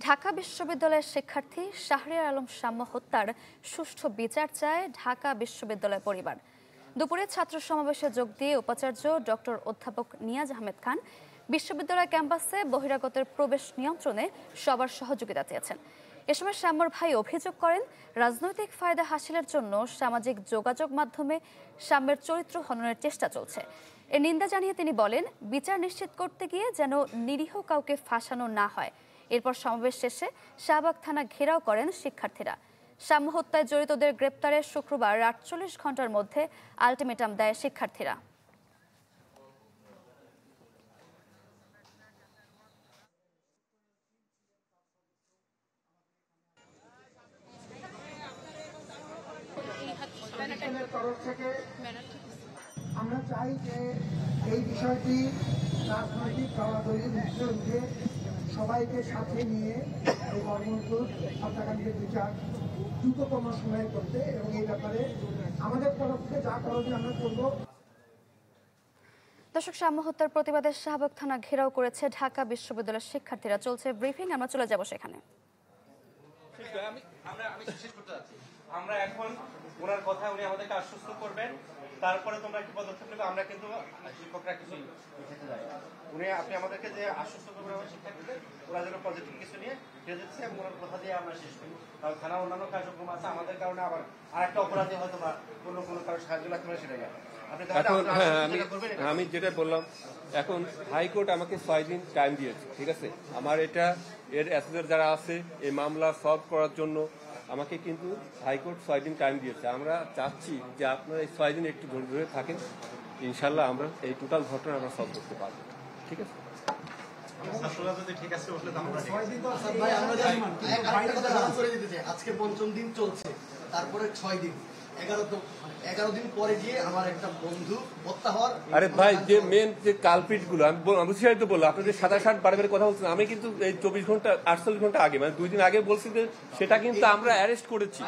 ঢাকা বিশ্ববিদ্যালয়ের শিক্ষার্থী শাহরিয়ার আলম শাম্য হত্যার সুষ্ঠু বিচার চায় ঢাকা বিশ্ববিদ্যালয় পরিবার। দুপুরে ছাত্র সমাবেশে যোগ দিয়ে উপাচার্য ডক্টর অধ্যাপক নিয়াজ আহমেদ খান বিশ্ববিদ্যালয় ক্যাম্পাসে বহিরাগতের প্রবেশ নিয়ন্ত্রণে সবার সহযোগিতা চেয়েছেন। এ সময় শাম্যর ভাই অভিযোগ করেন, রাজনৈতিক ফায়দা হাসিলের জন্য সামাজিক যোগাযোগ মাধ্যমে শাম্যের চরিত্র হননের চেষ্টা চলছে। এর নিন্দা জানিয়ে তিনি বলেন, বিচার নিশ্চিত করতে গিয়ে যেন নিরীহ কাউকে ফাঁসানো না হয়। এরপর সমাবেশ শেষে শাহবাগ থানা ঘেরাও করেন শিক্ষার্থীরা। শাম্য হত্যায় জড়িতদের গ্রেপ্তারে শুক্রবার ৪৮ ঘন্টার মধ্যে আলটিমেটাম দেয় শিক্ষার্থীরা। আমরা চাই যে এই বিষয়টি রাজনৈতিক দলাদলির মুখে উঠে সবাইকে সাথে নিয়ে এই কর্মসূচ হত্যাকাণ্ডের বিচার দ্রুততম সময়ে করতে এবং এই ব্যাপারে আমাদের তরফ থেকে যা করণীয় আমরা করব। দর্শক, শাম্য হত্যার প্রতিবাদে শাহবাগ থানা ঘেরাও করেছে ঢাকা বিশ্ববিদ্যালয়ের শিক্ষার্থীরা। চলছে ব্রিফিং, আমরা চলে যাব সেখানে। আমরা এখন ওনার কথা উনি আমাদেরকে আশ্বস্ত করবেন, তারপরে তোমরা কি পদক্ষেপ নেবে। আমরা কিন্তু শিক্ষকরা কিছুই খেতে যাই। আপনি আমাদেরকে যে আশ্বস্ত করবেন আমার শিক্ষার্থীদের, ওরা যেন পজিটিভ কিছু নিয়ে ফিরে যাচ্ছে এবং ওনার কথা দিয়ে আমরা শেষ করি। কারণ থানা অন্যান্য কার্যক্রম আছে, আমাদের কারণে আবার আরেকটা অপরাধী হয়তো বা কোনো কারো সাহায্য লাগতে পারে, সেটা গেল। আমি যেটা বললাম, এখন হাইকোর্ট আমাকে 6 দিন টাইম দিয়েছে, ঠিক আছে। আমার এটা এর অ্যাসেসর যারা আছে এই মামলা সলভ করার জন্য আমাকে কিন্তু হাইকোর্ট 6 দিন টাইম দিয়েছে। আমরা চাচ্ছি যে আপনারা এই 6 দিন একটু ধরে থাকেন, ইনশাল্লাহ আমরা এই টোটাল ঘটনা আমরা সলভ করতে পারবো, ঠিক আছে। আজকে 5ম দিন চলছে, তারপরে 6 দিন, 11 দিন পরে গিয়ে আমার একটা বন্ধু হত্যা হওয়ার। আরে ভাই, যে মেন যে কালপিট গুলো আমি বুঝিয়ে তো বললাম, আপনাদের 67 বারবার কথা বলছেন। আমি কিন্তু এই 24 ঘন্টা 48 ঘন্টা আগে, মানে 2 দিন আগে বলছি যে সেটা কিন্তু আমরা অ্যারেস্ট করেছি,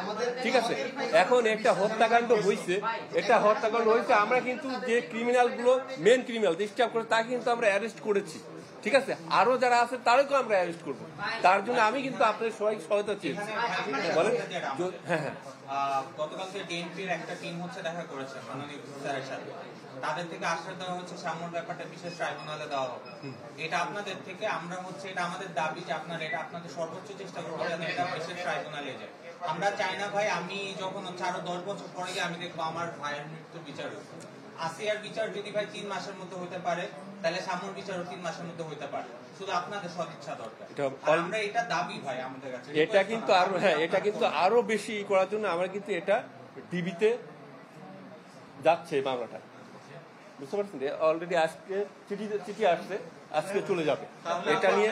ঠিক আছে। এখন একটা হত্যাকাণ্ড হয়েছে, আমরা কিন্তু যে ক্রিমিনাল গুলো মেন ক্রিমিনাল ডিস্টার্ব করে তাকে কিন্তু আমরা অ্যারেস্ট করেছি, ঠিক আছে। আরো যারা আছে তাদেরকেও আমরা অ্যারেস্ট করবো। তার জন্য আমি কিন্তু আপনাদের সবাই সহায়তা চেয়েছি। বলেন। হ্যাঁ, গতকালকে ডিএনপির একটা টিম হচ্ছে দেখা করেছে মাননীয় স্যারের সাথে। তাদের থেকে আশ্বাস দেওয়া হচ্ছে শাম্যর ব্যাপারটা বিশেষ ট্রাইব্যুনালে দেওয়া হবে। এটা আপনাদের থেকে আমরা এটা আমাদের দাবি যে আপনারা এটা আপনাদের সর্বোচ্চ চেষ্টা করবেন যেন এটা বিশেষ ট্রাইব্যুনালে যায়। আমরা চাই না ভাই, আমি যখন আরো 10 বছর পরে গিয়ে আমি দেখবো আমার ভাইয়ের মৃত্যু বিচার হচ্ছে। আসিয়ার বিচার যদি ভাই 3 মাসের মধ্যে হতে পারে, তাহলে শাম্যর বিচারও 3 মাসের মধ্যে হতে পারে। শুধু আপনাদের সদিচ্ছা দরকার। আমরা এটা দাবি ভাই আমাদের কাছে। এটা কিন্তু আরো বেশি করার জন্য আমরা কিন্তু এটা ডিবিতে যাচ্ছে মামলাটা, বুঝতে পারছেন। অলরেডি আজকে চিঠি আসছে, আজকে চলে যাবে এটা নিয়ে।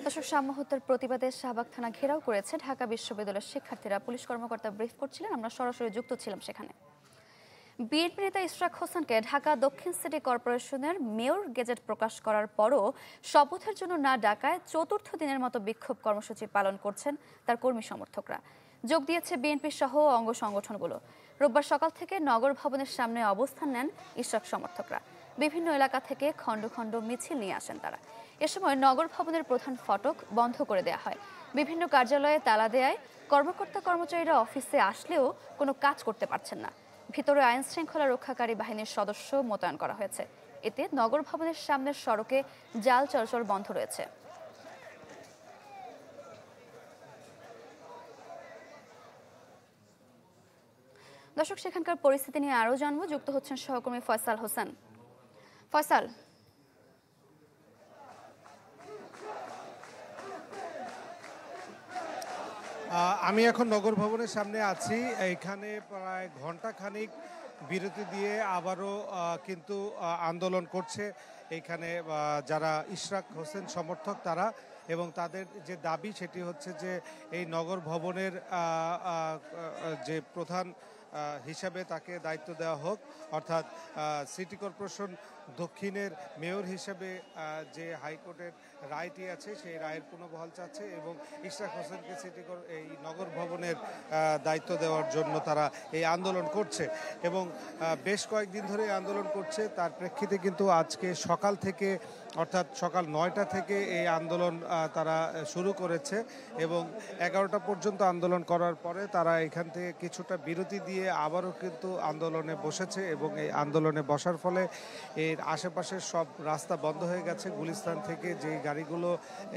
দর্শক, শাম্য হত্যার প্রতিবাদে শাহবাগ থানা ঘেরাও করেছে ঢাকা বিশ্ববিদ্যালয়ের শিক্ষার্থীরা। পুলিশ কর্মকর্তা ব্রিফ করছিলেন, আমরা সরাসরি যুক্ত ছিলাম সেখানে। বিএনপি নেতা ইশরাক হোসেনকে ঢাকা দক্ষিণ সিটি কর্পোরেশনের মেয়র গেজেট প্রকাশ করার পরও শপথের জন্য না ডাকায় ৪র্থ দিনের মতো বিক্ষোভ কর্মসূচি পালন করছেন তার কর্মী সমর্থকরা। যোগ দিয়েছে বিএনপি সহ অঙ্গ সংগঠনগুলো। রোববার সকাল থেকে নগর ভবনের সামনে অবস্থান নেন ইশরাক সমর্থকরা। বিভিন্ন এলাকা থেকে খণ্ড খণ্ড মিছিল নিয়ে আসেন তারা। এ সময় নগর ভবনের প্রধান ফটক বন্ধ করে দেওয়া হয়। বিভিন্ন কার্যালয়ে তালা দেয়ায় কর্মকর্তা কর্মচারীরা অফিসে আসলেও কোনো কাজ করতে পারছেন না। ভিতরে আইন শৃঙ্খলা রক্ষাকারী বাহিনীর সদস্য মোতায়েন করা হয়েছে। এতে নগর ভবনের সামনের সড়কে জাল চলাচল বন্ধ রয়েছে। দর্শক, সেখানকার পরিস্থিতি নিয়ে আরো জানবো, যুক্ত হচ্ছেন সহকর্মী ফয়সাল হোসেন। ফয়সাল, আমি এখন নগর ভবনের সামনে আছি। এখানে প্রায় ঘন্টা খানিক বিরতি দিয়ে আবারও কিন্তু আন্দোলন করছে এইখানে যারা ইশরাক হোসেন সমর্থক তারা, এবং তাদের যে দাবি সেটি হচ্ছে যে এই নগর ভবনের যে প্রধান হিসাবে তাকে দায়িত্ব দেওয়া হোক, অর্থাৎ সিটি কর্পোরেশন দক্ষিণের মেয়র হিসেবে যে হাইকোর্টের রায়টি আছে সেই রায়ের পুনর্বহাল চাচ্ছে এবং ইশরাক হোসেনকে এই নগর ভবনের দায়িত্ব দেওয়ার জন্য তারা এই আন্দোলন করছে এবং বেশ কয়েকদিন ধরে আন্দোলন করছে। তার প্রেক্ষিতে কিন্তু আজকে সকাল থেকে অর্থাৎ সকাল 9টা থেকে এই আন্দোলন তারা শুরু করেছে এবং 11টা পর্যন্ত আন্দোলন করার পরে তারা এখান থেকে কিছুটা বিরতি দিয়ে আবারও কিন্তু আন্দোলনে বসেছে এবং এই আন্দোলনে বসার ফলে এর আশেপাশের সব রাস্তা বন্ধ হয়ে গেছে। গুলিস্তান থেকে যে গাড়িগুলো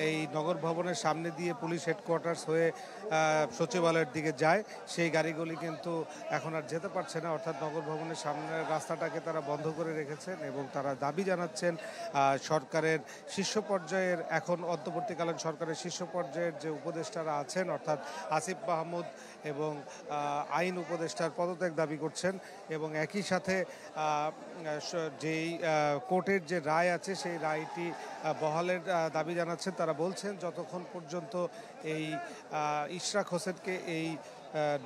এই নগর ভবনের সামনে দিয়ে পুলিশ হেডকোয়ার্টার্স হয়ে সচিবালয়ের দিকে যায় সেই গাড়িগুলি কিন্তু এখন আর যেতে পারছে না, অর্থাৎ নগর ভবনের সামনের রাস্তাটাকে তারা বন্ধ করে রেখেছেন এবং তারা দাবি জানাচ্ছেন সরকারের শীর্ষ পর্যায়ের, এখন অন্তর্বর্তীকালীন সরকারের শীর্ষ পর্যায়ের যে উপদেষ্টারা আছেন অর্থাৎ আসিফ মাহমুদ এবং আইন উপদেষ্টার পদত্যাগ দাবি করছেন এবং একই সাথে যেই কোর্টের যে রায় আছে সেই রায়টি বহালের দাবি জানাচ্ছেন। তারা বলছেন যতক্ষণ পর্যন্ত এই ইশরাক হোসেনকে এই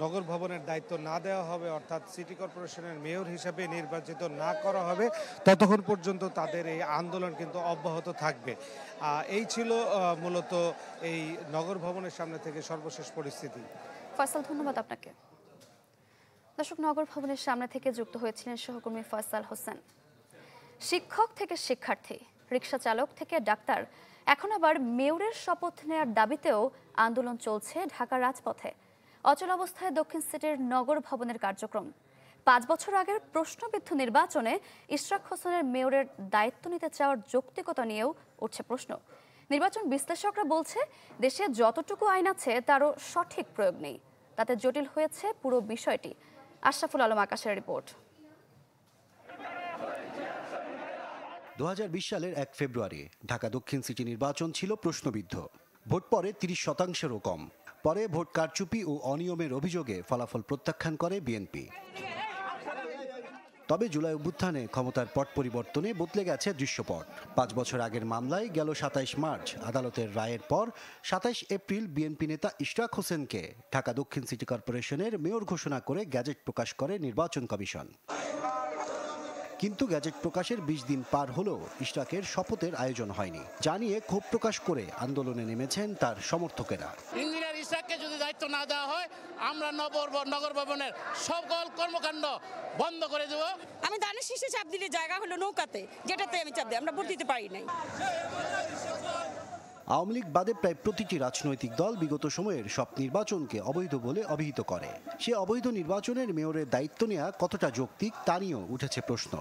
নগর ভবনের দায়িত্ব না দেওয়া হবে, অর্থাৎ সিটি কর্পোরেশনের মেয়র হিসেবে নির্বাচিত না করা হবে, ততক্ষণ পর্যন্ত তাদের এই আন্দোলন কিন্তু অব্যাহত থাকবে। এই ছিল মূলত এই নগর ভবনের সামনে থেকে সর্বশেষ পরিস্থিতি। ফয়সাল, ধন্যবাদ আপনাকে। দর্শক, নগর ভবনের সামনে থেকে যুক্ত হয়েছিলেন সহকর্মী ফয়সাল হোসেন। শিক্ষক থেকে শিক্ষার্থী, রিকশা চালক থেকে ডাক্তার, এখন আবার মেয়রের শপথ নেয়ার দাবিতেও আন্দোলন চলছে ঢাকার রাজপথে। অচল অবস্থায় দক্ষিণ সিটির নগর ভবনের কার্যক্রম। 5 বছর আগের প্রশ্নবিদ্ধ নির্বাচনে ইশরাক হোসেনের মেয়রের দায়িত্ব নিতে চাওয়ার যৌক্তিকতা নিয়েও উঠছে প্রশ্ন। নির্বাচন বিশ্লেষকরা বলছে দেশে যতটুকু আইন আছে তারও সঠিক প্রয়োগ নেই, তাতে জটিল হয়েছে পুরো বিষয়টি। আশরাফুল আলম আকাশের রিপোর্ট। 2020 সালের 1 ফেব্রুয়ারি ঢাকা দক্ষিণ সিটি নির্বাচন ছিল প্রশ্নবিদ্ধ। ভোট পড়ে 30%-এরও কম। পরে ভোট কারচুপি ও অনিয়মের অভিযোগে ফলাফল প্রত্যাখ্যান করে বিএনপি। তবে জুলাই অভ্যুত্থানে ক্ষমতার পট পরিবর্তনে বদলে গেছে দৃশ্যপট। 5 বছর আগের মামলায় গেল 27 মার্চ আদালতের রায়ের পর 27 এপ্রিল বিএনপি নেতা ইশরাক হোসেনকে ঢাকা দক্ষিণ সিটি কর্পোরেশনের মেয়র ঘোষণা করে গ্যাজেট প্রকাশ করে নির্বাচন কমিশন। কিন্তু গ্যাজেট প্রকাশের 20 দিন পার হলেও ইশরাকের শপথের আয়োজন হয়নি, জানিয়ে ক্ষোভ প্রকাশ করে আন্দোলনে নেমেছেন তার সমর্থকেরা। ইঞ্জিনিয়ার ইশরাককে যদি দায়িত্ব না দেওয়া হয় আমরা নগর ভবনের সকল কর্মকাণ্ড বন্ধ করে দেব। আমি ধানের শীষে চাপ দিলে জায়গা হলো নৌকাতে, যেটাতে আমি চাপ দিই, আমরা ভোট দিতে পারি নাই। আওয়ামী লীগ বাদে প্রায় প্রতিটি রাজনৈতিক দল বিগত সময়ের সব নির্বাচনকে অবৈধ বলে অভিহিত করে। সে অবৈধ নির্বাচনের মেয়রের দায়িত্ব নেওয়া কতটা যৌক্তিক তা নিয়েও উঠেছে প্রশ্ন।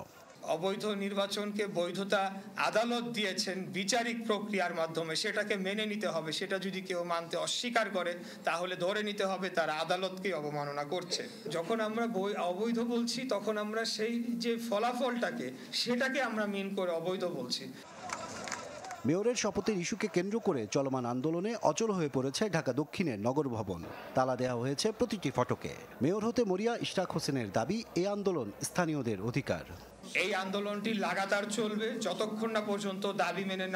অবৈধ নির্বাচনকে বৈধতা আদালত দিয়েছেন বিচারিক প্রক্রিয়ার মাধ্যমে, সেটাকে মেনে নিতে হবে। সেটা যদি কেউ মানতে অস্বীকার করে তাহলে ধরে নিতে হবে তারা আদালতকে অবমাননা করছে। যখন আমরা অবৈধ বলছি তখন আমরা সেই যে ফলাফলটাকে সেটাকে আমরা মিন করে অবৈধ বলছি। মেয়রের শপথের ইস্যুকে কেন্দ্র করে চলমান আন্দোলনে অচল হয়ে পড়েছে ঢাকা দক্ষিণের নগর ভবন। তালা দেওয়া হয়েছে প্রতিটি ফটকে। মেয়র হতে মরিয়া ইশরাক হোসেনের দাবি, এই আন্দোলন স্থানীয়দের অধিকার। এই আন্দোলনটি লাগাতার চলবে যতক্ষণ না পর্যন্ত দাবি মেনে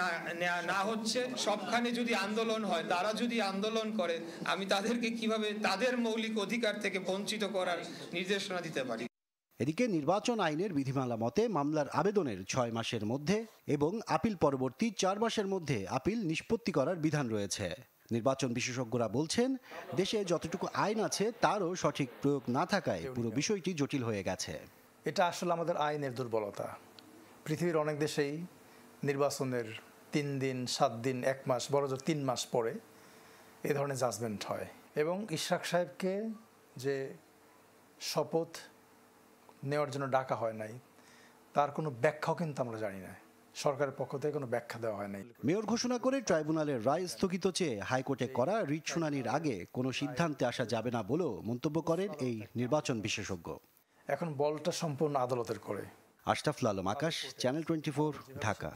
নেওয়া না হচ্ছে। সবখানে যদি আন্দোলন হয়, তারা যদি আন্দোলন করে, আমি তাদেরকে কিভাবে তাদের মৌলিক অধিকার থেকে বঞ্চিত করার নির্দেশনা দিতে পারি। এদিকে নির্বাচন আইনের বিধিমালা মতে মামলার আবেদনের 6 মাসের মধ্যে এবং আপিল পরবর্তী 4 মাসের মধ্যে আপিল নিষ্পত্তি করার বিধান রয়েছে। নির্বাচন বিশেষজ্ঞরা বলছেন দেশে যতটুকু আইন আছে তারও সঠিক প্রয়োগ না থাকায় পুরো বিষয়টি জটিল হয়ে গেছে। এটা আসলে আমাদের আইনের দুর্বলতা। পৃথিবীর অনেক দেশেই নির্বাচনের 3 দিন, 7 দিন, 1 মাস, বড়জোর 3 মাস পরে এ ধরনের জাজমেন্ট হয়। এবং ইশরাক সাহেবকে যে শপথ নেওয়ার জন্য ডাকা হয় নাই তার কোনো ব্যাখ্যাও কিন্তু আমরা জানি না। সরকারের পক্ষ থেকে কোনো ব্যাখ্যা দেওয়া হয় নাই। মেয়র ঘোষণা করে ট্রাইব্যুনালের রায় স্থগিত চেয়ে হাইকোর্টে করা রিট শুনানির আগে কোনো সিদ্ধান্তে আসা যাবে না বলেও মন্তব্য করেন এই নির্বাচন বিশেষজ্ঞ। এখন বলটা সম্পূর্ণ আদালতের করে। আশরাফুল আলম আকাশ, চ্যানেল 24, ঢাকা।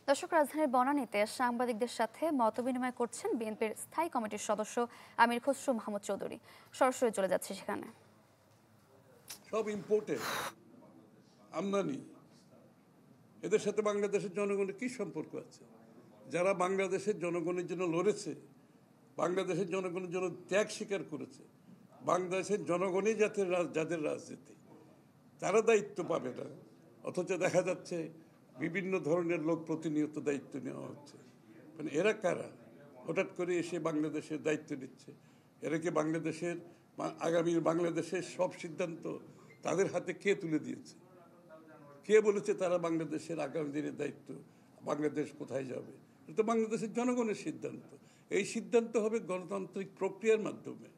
দর্শক, রাজধানীর বনানীতে সাংবাদিকদের সাথে মতবিনিময় করছেন বিএনপির স্থায়ী কমিটির সদস্য আমির খসরু মাহমুদ চৌধুরী। সরাসরি চলে যাচ্ছে সেখানে। সব ইম্পোর্টেড আমদানি, এদের সাথে বাংলাদেশের জনগণের কি সম্পর্ক আছে? যারা বাংলাদেশের জনগণের জন্য লড়েছে, বাংলাদেশের জনগণের জন্য ত্যাগ স্বীকার করেছে, বাংলাদেশের জনগণই যাদের রাজনীতি, তারা দায়িত্ব পাবে না, অথচ দেখা যাচ্ছে বিভিন্ন ধরনের লোক প্রতিনিয়ত দায়িত্ব নেওয়া হচ্ছে। মানে এরা কারা? হঠাৎ করে এসে বাংলাদেশের দায়িত্ব নিচ্ছে। এরা কি বাংলাদেশের আগামীর বাংলাদেশের সব সিদ্ধান্ত তাদের হাতে কে তুলে দিয়েছে? কে বলেছে তারা বাংলাদেশের আগামী দিনের দায়িত্ব, বাংলাদেশ কোথায় যাবে? এটা বাংলাদেশের জনগণের সিদ্ধান্ত। এই সিদ্ধান্ত হবে গণতান্ত্রিক প্রক্রিয়ার মাধ্যমে।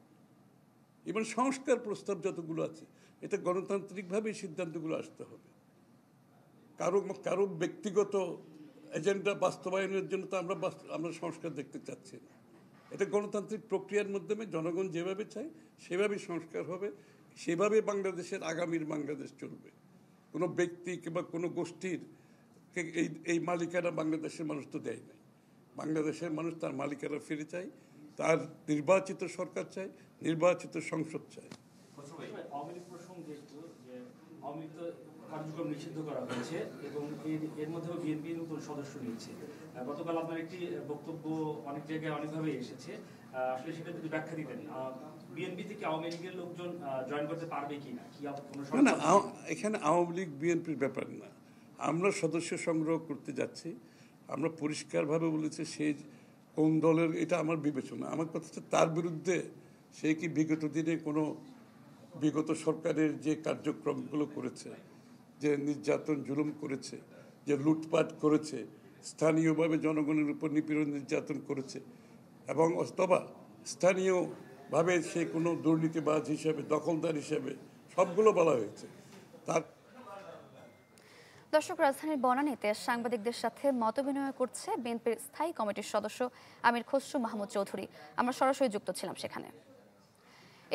এবং সংস্কার প্রস্তাব যতগুলো আছে, এটা গণতান্ত্রিকভাবেই সিদ্ধান্তগুলো আসতে হবে। কারো ব্যক্তিগত এজেন্ডা বাস্তবায়নের জন্য তো আমরা সংস্কার দেখতে চাচ্ছি না। এটা গণতান্ত্রিক প্রক্রিয়ার মাধ্যমে জনগণ যেভাবে চায় সেভাবেই সংস্কার হবে, সেভাবে বাংলাদেশের আগামীর বাংলাদেশ চলবে। কোনো ব্যক্তি কিংবা কোনো গোষ্ঠীর এই মালিকানা বাংলাদেশের মানুষ তো দেয় নাই। বাংলাদেশের মানুষ তার মালিকানা ফিরে চায়, তার নির্বাচিত সরকার চায়, নির্বাচিত সংসদ চায়। কার্যক্রম নিষিদ্ধ করা হয়েছে এবং এর মধ্যেও বিএনপি নতুন সদস্য নিচ্ছে। গতকাল আপনার একটি বক্তব্য অনেক জায়গায় অনেকভাবে এসেছে, আসলে সেটা যদি ব্যাখ্যা দিতেন, বিএনপি থেকে আওয়ামী লীগের লোকজন জয়েন করতে পারবে কিনা? না, এখানে আওয়ামী লীগ বিএনপির ব্যাপার না। আমরা সদস্য সংগ্রহ করতে যাচ্ছি, আমরা পরিষ্কারভাবে বলেছি সে কোন দলের, এটা আমার বিবেচনা। আমার কথা হচ্ছে তার বিরুদ্ধে সে কি বিগত দিনে কোনো বিগত সরকারের যে কার্যক্রমগুলো করেছে, যে নির্যাতন জুলুম করেছে, যে লুটপাট করেছে, স্থানীয়ভাবে জনগণের উপর নিপীড়ন নির্যাতন করেছে, এবং অথবা স্থানীয়ভাবে সে কোনো দুর্নীতিবাজ হিসেবে, দখলদার হিসেবে সবগুলো বলা হয়েছে। তার দর্শক, রাজধানীর বনানীতে সাংবাদিকদের সাথে মতবিনিময় করছে বিএনপির স্থায়ী কমিটির সদস্য আমির খসরু মাহমুদ চৌধুরী। আমরা সরাসরি যুক্ত ছিলাম সেখানে।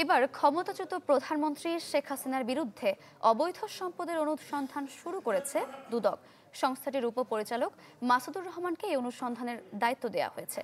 এবার ক্ষমতাচ্যুত প্রধানমন্ত্রী শেখ হাসিনার বিরুদ্ধে অবৈধ সম্পদের অনুসন্ধান শুরু করেছে দুদক। সংস্থাটির উপপরিচালক মাসুদুর রহমানকে এই অনুসন্ধানের দায়িত্ব দেওয়া হয়েছে।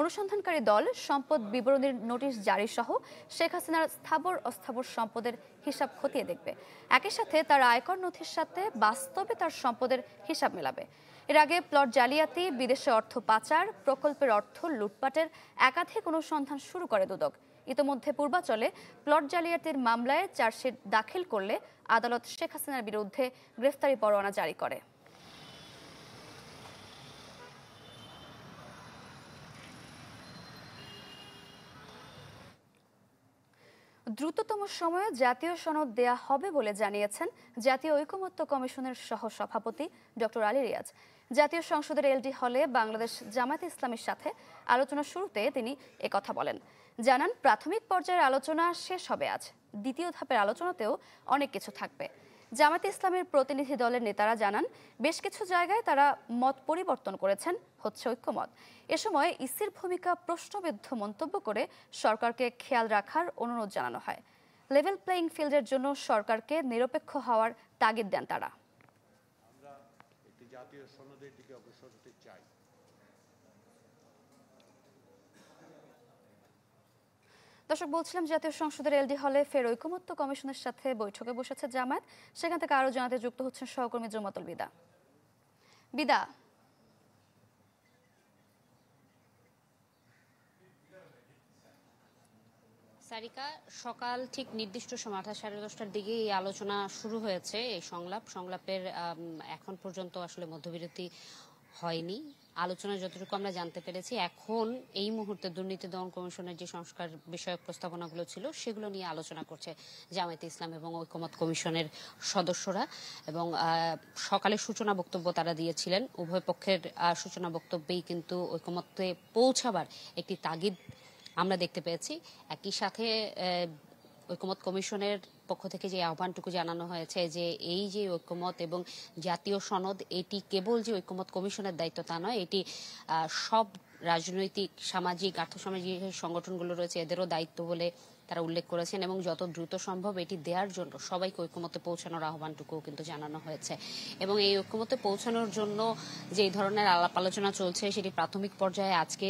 অনুসন্ধানকারী দল সম্পদ বিবরণীর নোটিশ জারি সহ শেখ হাসিনার স্থাবর অস্থাবর সম্পদের হিসাব খতিয়ে দেখবে। একই সাথে তার আয়কর নথির সাথে বাস্তবে তার সম্পদের হিসাব মেলাবে। এর আগে প্লট জালিয়াতি, বিদেশে অর্থ পাচার, প্রকল্পের অর্থ লুটপাটের একাধিক অনুসন্ধান শুরু করে দুদক। ইতোমধ্যে পূর্বাচলে প্লট জালিয়াতির মামলায় চার্জশিট দাখিল করলে আদালত শেখ হাসিনার বিরুদ্ধে গ্রেফতারি পরোয়ানা জারি করে। দ্রুততম সময়ে জাতীয় সনদ দেয়া হবে বলে জানিয়েছেন জাতীয় ঐকমত্য কমিশনের সহসভাপতি ডক্টর আলী রিয়াজ। জাতীয় সংসদের এলডি হলে বাংলাদেশ জামায়াতে ইসলামীর সাথে আলোচনা শুরুতে তিনি একথা বলেন। জানান, প্রাথমিক পর্যায়ের আলোচনা শেষ হবে আজ, দ্বিতীয় ধাপের আলোচনাতেও অনেক কিছু থাকবে। জামায়াতে ইসলামের প্রতিনিধি দলের নেতারা জানান, বেশ কিছু জায়গায় তারা মত পরিবর্তন করেছেন, হচ্ছে ঐক্যমত। এ সময় ইসির ভূমিকা প্রশ্নবিদ্ধ মন্তব্য করে সরকারকে খেয়াল রাখার অনুরোধ জানানো হয়। লেভেল প্লেইং ফিল্ডের জন্য সরকারকে নিরপেক্ষ হওয়ার তাগিদ দেন তারা। আমরা একটি জাতীয় সনদের দিকে অগ্রসর হতে চাই। দর্শক, বলছিলাম জাতীয় সংসদের এলডি হলে ফের ঐকমত্য কমিশনের সাথে বৈঠকে বসেছে জামায়াত। সেখান থেকে আরো জানাতে যুক্ত হচ্ছেন সহকর্মী জুমাতুল বিদা। বিদা, সারিকা, সকাল ঠিক নির্দিষ্ট সময় 10:30টার দিকে এই আলোচনা শুরু হয়েছে। এই সংলাপের এখন পর্যন্ত আসলে মধ্যবিরতি হয়নি। আলোচনা যতটুকু আমরা জানতে পেরেছি, এখন এই মুহূর্তে দুর্নীতি দমন কমিশনের যে সংস্কার বিষয়ক প্রস্তাবনাগুলো ছিল সেগুলো নিয়ে আলোচনা করছে জামায়াতে ইসলাম এবং ঐকমত্য কমিশনের সদস্যরা। এবং সকালে সূচনা বক্তব্য তারা দিয়েছিলেন। উভয় পক্ষের সূচনা বক্তব্যেই কিন্তু ঐকমত্যে পৌঁছাবার একটি তাগিদ আমরা দেখতে পেয়েছি। একই সাথে ঐকমত্য কমিশনের পক্ষ থেকে যে আহ্বানটুকু জানানো হয়েছে যে এই যে ঐকমত এবং জাতীয় সনদ, এটি কেবল যে ঐকমত্য কমিশনের দায়িত্ব তা নয়, এটি সব রাজনৈতিক, সামাজিক, আর্থসামাজিক সংগঠনগুলো রয়েছে এদেরও দায়িত্ব বলে তারা উল্লেখ করেছেন। এবং যত দ্রুত সম্ভব এটি দেওয়ার জন্য সবাইকে ঐকমত্যে পৌঁছানোর আহ্বানটুকুও কিন্তু জানানো হয়েছে। এবং এই ঐকমত্যে পৌঁছানোর জন্য যে ধরনের আলাপ আলোচনা চলছে সেটি প্রাথমিক পর্যায়ে আজকে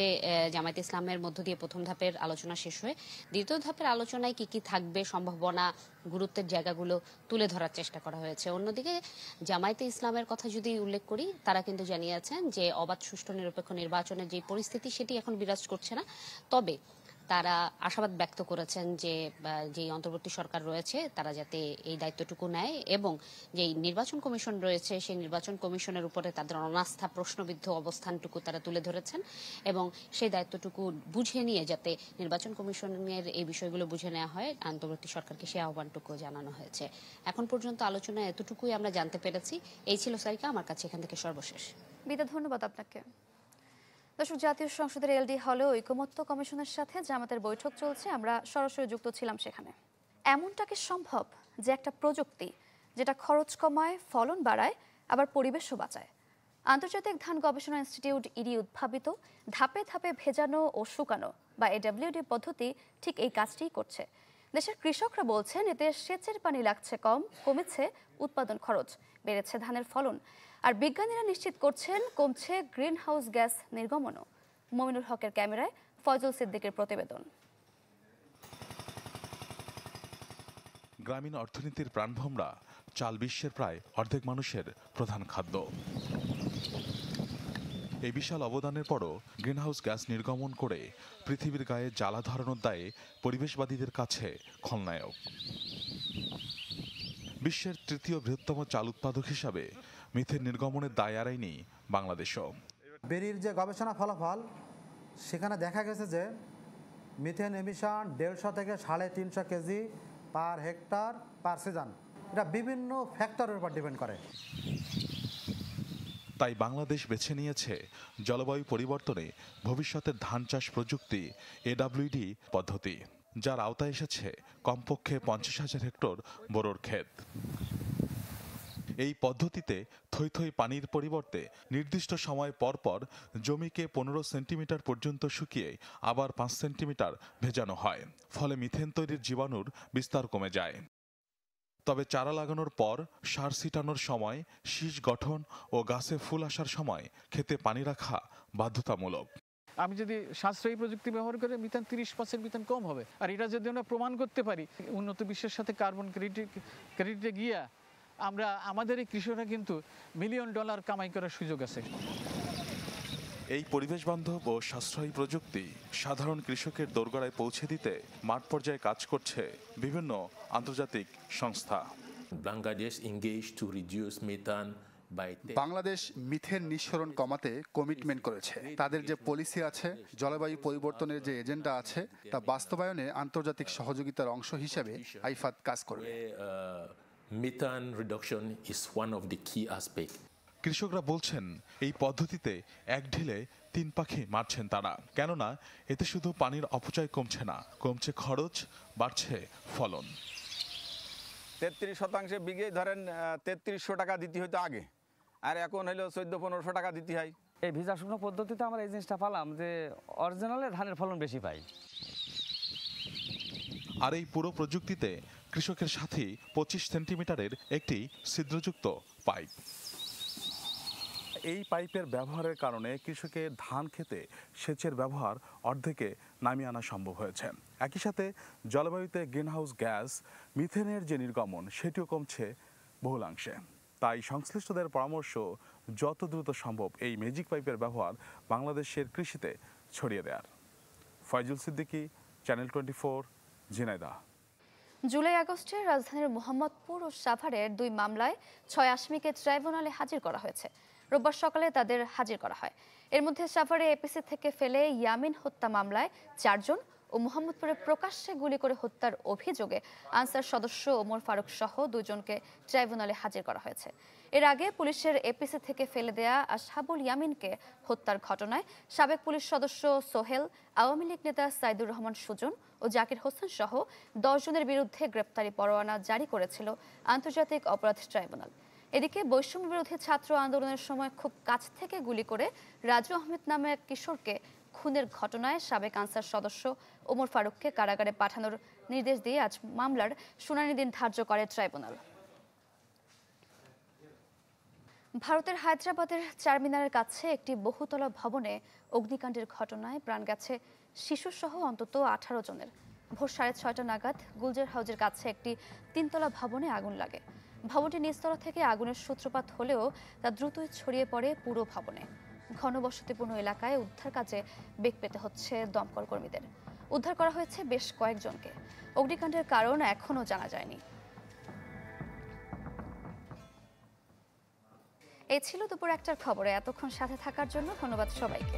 জামায়াতে ইসলামের মধ্য দিয়ে প্রথম ধাপের আলোচনা শেষ হয়ে দ্বিতীয় ধাপের আলোচনায় কি কি থাকবে, সম্ভাবনা, গুরুত্বের জায়গাগুলো তুলে ধরার চেষ্টা করা হয়েছে। অন্যদিকে জামায়াতে ইসলামের কথা যদি উল্লেখ করি, তারা কিন্তু জানিয়েছেন যে অবাধ, সুষ্ঠু, নিরপেক্ষ নির্বাচনের যে পরিস্থিতি সেটি এখন বিরাজ করছে না। তবে তারা আশাবাদ ব্যক্ত করেছেন যে যে অন্তর্বর্তী সরকার রয়েছে তারা যাতে এই দায়িত্বটুকু নেয় এবং যে নির্বাচন কমিশন রয়েছে সেই নির্বাচন কমিশনের উপরে তাদের অনাস্থা প্রশ্নবিদ্ধ অবস্থানটুকু তারা তুলে ধরেছেন এবং সেই দায়িত্বটুকু বুঝে নিয়ে যাতে নির্বাচন কমিশনের এই বিষয়গুলো বুঝে নেওয়া হয় অন্তর্বর্তী সরকারকে সেই আহ্বানটুকু জানানো হয়েছে। এখন পর্যন্ত আলোচনায় এতটুকুই আমরা জানতে পেরেছি। এই ছিল সারিকা আমার কাছে এখান থেকে সর্বশেষ। বিদা, ধন্যবাদ আপনাকে। দর্শক, জাতীয় সংসদের এলডি হলে ঐকমত্য কমিশনের সাথে জামাতের বৈঠক চলছে, আমরা সরাসরি যুক্ত ছিলাম সেখানে। এমনটা কি সম্ভব যে একটা প্রযুক্তি যেটা খরচ কমায়, ফলন বাড়ায়, আবার পরিবেশও বাঁচায়? আন্তর্জাতিক ধান গবেষণা ইনস্টিটিউট ইডি উদ্ভাবিত ধাপে ধাপে ভেজানো ও শুকানো বা এডব্লিউডি পদ্ধতি ঠিক এই কাজটিই করছে। দেশের কৃষকরা বলছেন এতে সেচের পানি লাগছে কম, কমেছে উৎপাদন খরচ, বেড়েছে ধানের ফলন। আর বিজ্ঞানীরা নিশ্চিত করছেন কমছে গ্রিন হাউস গ্যাস নির্গমনও। মমিনুল হকের ক্যামেরায় ফয়জল সিদ্দিকের প্রতিবেদন। গ্রামীণ অর্থনীতির প্রাণভোমরা চাল বিশ্বের প্রায় অর্ধেক মানুষের প্রধান খাদ্য। এই বিশাল অবদানের পরও গ্রিনহাউস গ্যাস নির্গমন করে পৃথিবীর গায়ে জ্বালা ধরানোর দায়ে পরিবেশবাদীদের কাছে খলনায়ক। বিশ্বের তৃতীয় বৃহত্তম চাল উৎপাদক হিসাবে মিথেন নির্গমনের দায় এড়ায়নি বাংলাদেশও। বেরির যে গবেষণা ফলাফল সেখানে দেখা গেছে যে মিথেন এমিশন 150 থেকে 350 কেজি পার হেক্টর পার সিজন, এটা বিভিন্ন ফ্যাক্টরের উপর ডিপেন্ড করে। তাই বাংলাদেশ বেছে নিয়েছে জলবায়ু পরিবর্তনে ভবিষ্যতের ধান চাষ প্রযুক্তি এডব্লিউডি পদ্ধতি, যার আওতায় এসেছে কমপক্ষে 50,000 হেক্টর বোরোর ক্ষেত। এই পদ্ধতিতে থই থই পানির পরিবর্তে নির্দিষ্ট সময় পর পর জমিকে 15 সেন্টিমিটার পর্যন্ত শুকিয়ে আবার 5 সেন্টিমিটার ভেজানো হয়, ফলে মিথেন তৈরির জীবাণুর বিস্তার কমে যায়। তবে চারা লাগানোর পর সার ছিটানোর সময়, শীষ গঠন ও গাছে ফুল আসার সময় খেতে পানি রাখা বাধ্যতামূলক। আমি যদি সাশ্রয়ী প্রযুক্তি ব্যবহার করে মিথেন 30% মিথেন কম হবে। আর এটা যদি আমরা প্রমাণ করতে পারি উন্নত বিশ্বের সাথে কার্বন ক্রেডিটে গিয়া আমরা আমাদের এই কৃষকরা কিন্তু $1 মিলিয়ন কামাই করার সুযোগ আছে। এই পরিবেশ বান্ধব ও সাশ্রয়ী প্রযুক্তি সাধারণ কৃষকের দোরগোড়ায় পৌঁছে দিতে মাঠ পর্যায়ে কাজ করছে বিভিন্ন আন্তর্জাতিক সংস্থা। Bangladesh engaged to reduce methane by Bangladesh methane নিঃসরণ কমাতে কমিটমেন্ট করেছে। তাদের যে পলিসি আছে, জলবায়ু পরিবর্তনের যে এজেন্ডা আছে, তা বাস্তবায়নে আন্তর্জাতিক সহযোগিতার অংশ হিসেবে আইফাদ কাজ করবে। methane reduction is one of the key aspects. কৃষকরা বলছেন এই পদ্ধতিতে এক ঢিলে 3 পাখি মারছেন তারা, কেননা এতে শুধু পানির অপচয় কমছে না, কমছে খরচ, বাড়ছে ফলন। 33% বিঘে ধরেন 3300 টাকা দিতে হইতো আগে, আর এখন হইলো 1400-1500 টাকা দিতে হয়। এই ভিজা শুকনো পদ্ধতিতে আমরা এই জিনিসটা পালাম যে অরিজিনালে ধানের ফলন বেশি পাই। আর এই পুরো প্রযুক্তিতে কৃষকের সাথে 25 সেন্টিমিটারের একটি ছিদ্রযুক্ত পাইপ। এই পাইপের ব্যবহারের কারণে কৃষকের ধান খেতে সেচের ব্যবহার অর্ধেকে নামিয়ে আনা সম্ভব হয়েছে। একই সাথে জলবায়ুতে গ্রিনহাউস গ্যাস মিথেনের যে নির্গমন সেটিও কমছে বহুলাংশে। তাই সংশ্লিষ্টদের পরামর্শ যত দ্রুত সম্ভব এই ম্যাজিক পাইপের ব্যবহার বাংলাদেশের কৃষিতে ছড়িয়ে দেওয়ার। ফয়জুল সিদ্দিকী, চ্যানেল 24, ঝিনাইদহ। জুলাই আগস্টে রাজধানীর মোহাম্মদপুর ও সাভারের 2 মামলায় 6 আসামিকে ট্রাইব্যুনালে হাজির করা হয়েছে। রোববার সকালে তাদের হাজির করা হয়। এর মধ্যে সাভারে এপিসি থেকে ফেলে ইয়ামিন হত্যা মামলায় 4 জন ও মোহাম্মদপুরে প্রকাশ্যে গুলি করে হত্যার অভিযোগে আনসার সদস্য ওমর ফারুক সহ 2 জনকে ট্রাইব্যুনালে হাজির করা হয়েছে। এর আগে পুলিশের এপিসি থেকে ফেলে দেয়া আসহাবুল ইয়ামিনকে হত্যার ঘটনায় সাবেক পুলিশ সদস্য সোহেল, আওয়ামী লীগ নেতা সাইদুর রহমান সুজন ও জাকির হোসেন সহ 10 জনের বিরুদ্ধে গ্রেপ্তারি পরোয়ানা জারি করেছিল আন্তর্জাতিক অপরাধ ট্রাইব্যুনাল। এদিকে বৈষম্য বিরোধী ছাত্র আন্দোলনের সময় খুব কাছ থেকে গুলি করে রাজু আহমেদ নামে এক কিশোরকে খুনের ঘটনায় সাবেক আনসার সদস্য ওমর ফারুককে কারাগারে পাঠানোর নির্দেশ দিয়ে আজ মামলার শুনানি দিন ধার্য করে ট্রাইব্যুনাল। ভারতের হায়দ্রাবাদের চারমিনারের কাছে একটি বহুতলা ভবনে অগ্নিকাণ্ডের ঘটনায় প্রাণ গেছে শিশুসহ অন্তত 18 জনের। ভোর 6:30 নাগাদ গুলজার হাউজের কাছে একটি 3তলা ভবনে আগুন লাগে। ভবনটির নিচতলা থেকে আগুনের সূত্রপাত হলেও তা দ্রুতই ছড়িয়ে পড়ে পুরো ভবনে। ঘনবসতিপূর্ণ এলাকায় উদ্ধার কাজে বেগ পেতে হচ্ছে দমকল কর্মীদের। উদ্ধার করা হয়েছে বেশ কয়েকজনকে। অগ্নিকাণ্ডের কারণ এখনও জানা যায়নি। এই ছিল দুপুর 1টার খবরে। এতক্ষণ সাথে থাকার জন্য ধন্যবাদ সবাইকে।